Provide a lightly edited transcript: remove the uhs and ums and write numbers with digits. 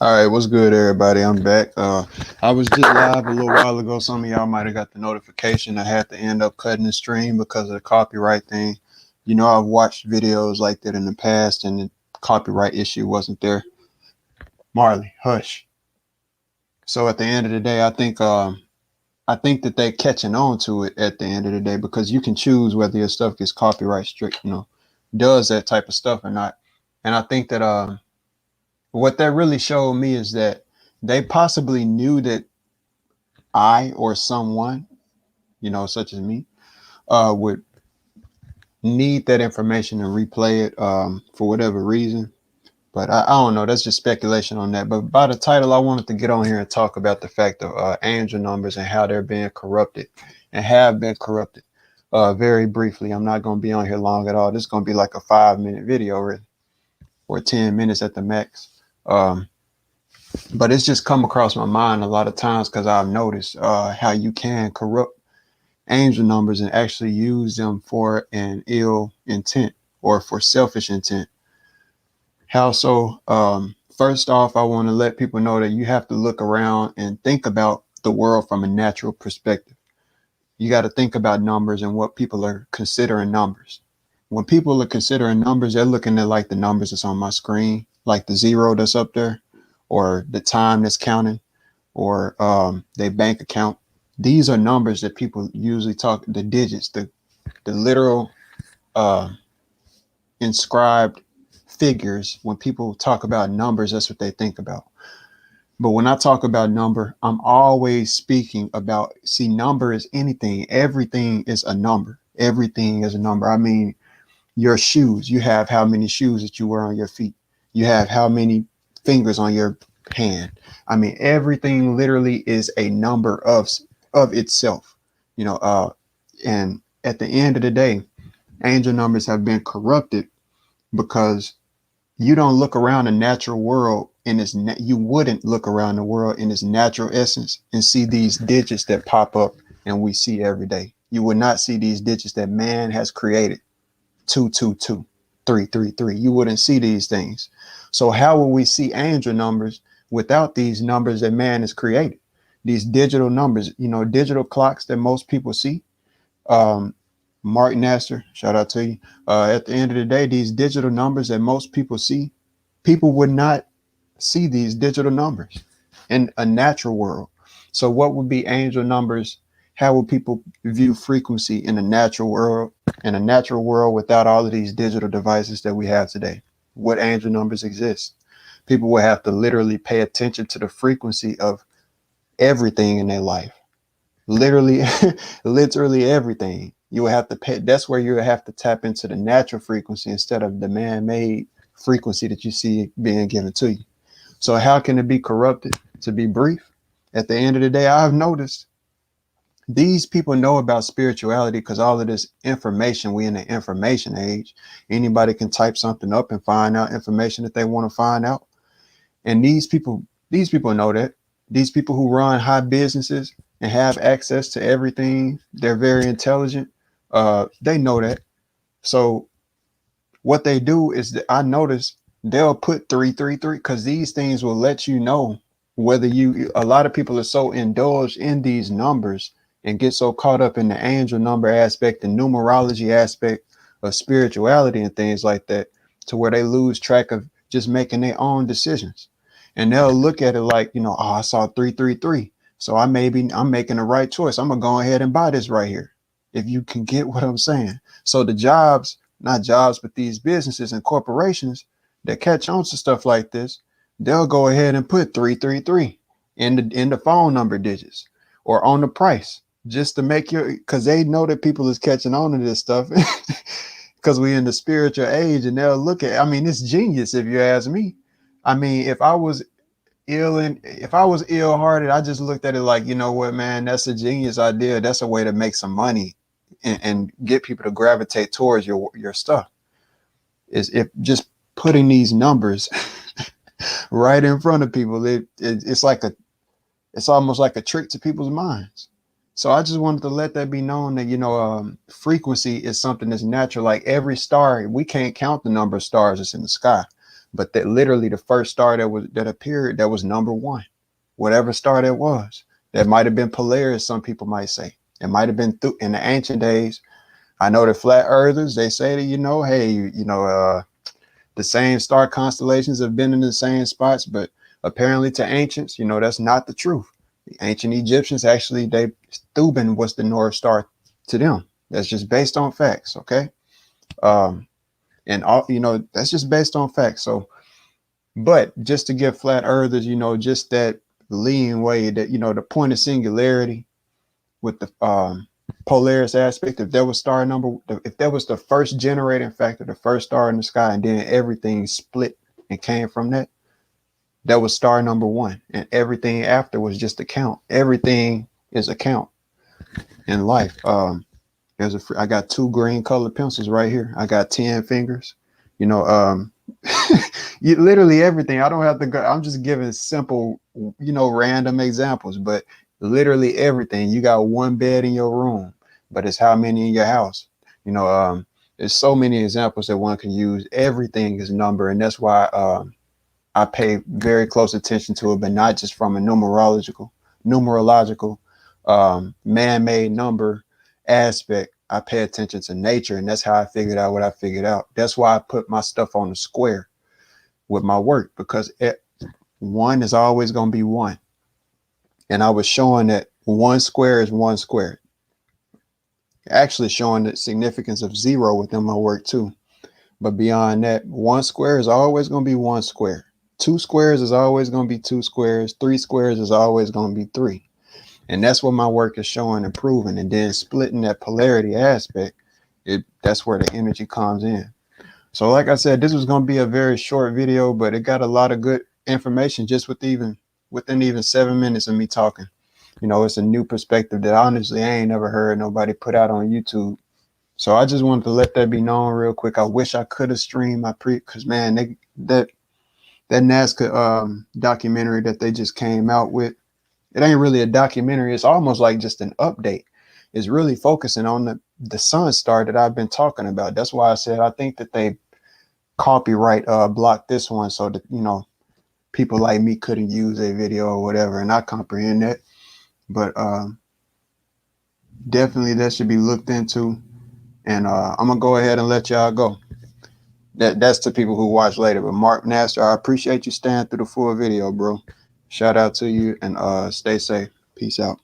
All right, what's good, everybody? I'm back. I was just live a little while ago. Some of y'all might have got the notification. I had to end up cutting the stream because of the copyright thing. I've watched videos like that in the past, and the copyright issue wasn't there. Marley, hush. So at the end of the day, I think that they're catching on to it at the end of the day because you can choose whether your stuff gets copyright strict, does that type of stuff or not. And I think that what that really showed me is that they possibly knew that I or someone, such as me, would need that information and replay it for whatever reason. But I don't know. That's just speculation on that. But by the title, I wanted to get on here and talk about the fact of angel numbers and how they're being corrupted and have been corrupted. Very briefly, I'm not going to be on here long at all. This is going to be like a 5-minute video, really, or 10 minutes at the max. Um, but it's just come across my mind a lot of times because I've noticed how you can corrupt angel numbers and actually use them for an ill intent or for selfish intent. How so? First off, I want to let people know that you have to look around and think about the world from a natural perspective. You got to think about numbers and what people are considering numbers. When people are considering numbers, they're looking at like the numbers that's on my screen, like the zero that's up there, or the time that's counting, or their bank account. These are numbers that people usually talk, the digits, the literal uh, inscribed figures. When people talk about numbers, that's what they think about. But when I talk about number, I'm always speaking about, see, number is anything. Everything is a number. Everything is a number. I mean, your shoes, you have how many shoes that you wear on your feet. You have how many fingers on your hand. I mean, everything literally is a number of itself, and at the end of the day, angel numbers have been corrupted because you don't look around the natural world in its you wouldn't look around the world in its natural essence and see these digits that pop up and we see every day. You would not see these digits that man has created. 222, 333. You wouldn't see these things. So how will we see angel numbers without these numbers that man has created? These digital numbers, digital clocks that most people see. Um, Martin Astor, shout out to you. At the end of the day, these digital numbers that most people see, people would not see these digital numbers in a natural world. So, what would be angel numbers? How would people view frequency in a natural world? In a natural world without all of these digital devices that we have today, what angel numbers exist? People will have to literally pay attention to the frequency of everything in their life. Literally, literally everything. You will have to pay. That's where you have to tap into the natural frequency instead of the man-made frequency that you see being given to you. So how can it be corrupted? To be brief, at the end of the day, I've noticed these people know about spirituality because all of this information, we in the information age. Anybody can type something up and find out information that they want to find out. And these people know that. These people who run high businesses and have access to everything, they're very intelligent. They know that. So what they do is that I notice they'll put 333 because these things will let you know whether a lot of people are so indulged in these numbers and get so caught up in the angel number aspect and numerology aspect of spirituality and things like that to where they lose track of just making their own decisions. And they'll look at it like, oh, I saw 333. So I'm making the right choice. I'm gonna go ahead and buy this right here. If you can get what I'm saying. So the jobs, not jobs, but these businesses and corporations that catch on to stuff like this, they'll go ahead and put 333 in the phone number digits or on the price just to make because they know that people is catching on to this stuff because we in the spiritual age and they'll look at, I mean, it's genius if you ask me. I mean, if I was ill-hearted, I just looked at it like, you know what, man, that's a genius idea. That's a way to make some money and get people to gravitate towards your stuff. Is if just putting these numbers right in front of people, it's almost like a trick to people's minds. So I just wanted to let that be known that frequency is something that's natural. Like every star, we can't count the number of stars that's in the sky, but that literally the first star that appeared, that was number one, whatever star that was. That might have been Polaris, some people might say. It might have been through in the ancient days. I know the flat earthers, they say that, hey, the same star constellations have been in the same spots, but apparently to ancients, that's not the truth. The ancient Egyptians actually, Thuban was the North Star to them. That's just based on facts, okay? Um, and all, that's just based on facts. So, but just to give flat earthers, just that lean way that, the point of singularity with the Polaris aspect, if there was if there was the first generating factor, the first star in the sky, and then everything split and came from that, that was star number one. And everything after was just a count. Everything is a count in life. I got two green colored pencils right here. I got 10 fingers. You know, literally everything. I don't have to go. I'm just giving simple, random examples, but literally everything. You got one bed in your room, but it's how many in your house? There's so many examples that one can use. Everything is number, and that's why I pay very close attention to it, but not just from a numerological, man-made number aspect. I pay attention to nature, and that's how I figured out what I figured out. That's why I put my stuff on the square with my work, because one is always going to be one. And I was showing that one square is one square. Actually showing the significance of zero within my work too. But beyond that, one square is always going to be one square. Two squares is always going to be two squares. Three squares is always going to be three. And that's what my work is showing and proving. And then splitting that polarity aspect, that's where the energy comes in. So like I said, this was going to be a very short video, but it got a lot of good information just within even 7 minutes of me talking. It's a new perspective that honestly I ain't never heard nobody put out on YouTube. So I just wanted to let that be known real quick. I wish I could have streamed because man, that NASCAR documentary that they just came out with, it ain't really a documentary. It's almost like just an update. It's really focusing on the sun star that I've been talking about. That's why I said I think that they copyright blocked this one so that people like me couldn't use a video or whatever, and I comprehend that. But definitely that should be looked into. And I'm gonna go ahead and let y'all go. That's to people who watch later. But Mark Nasser, I appreciate you staying through the full video, bro. Shout out to you, and stay safe. Peace out.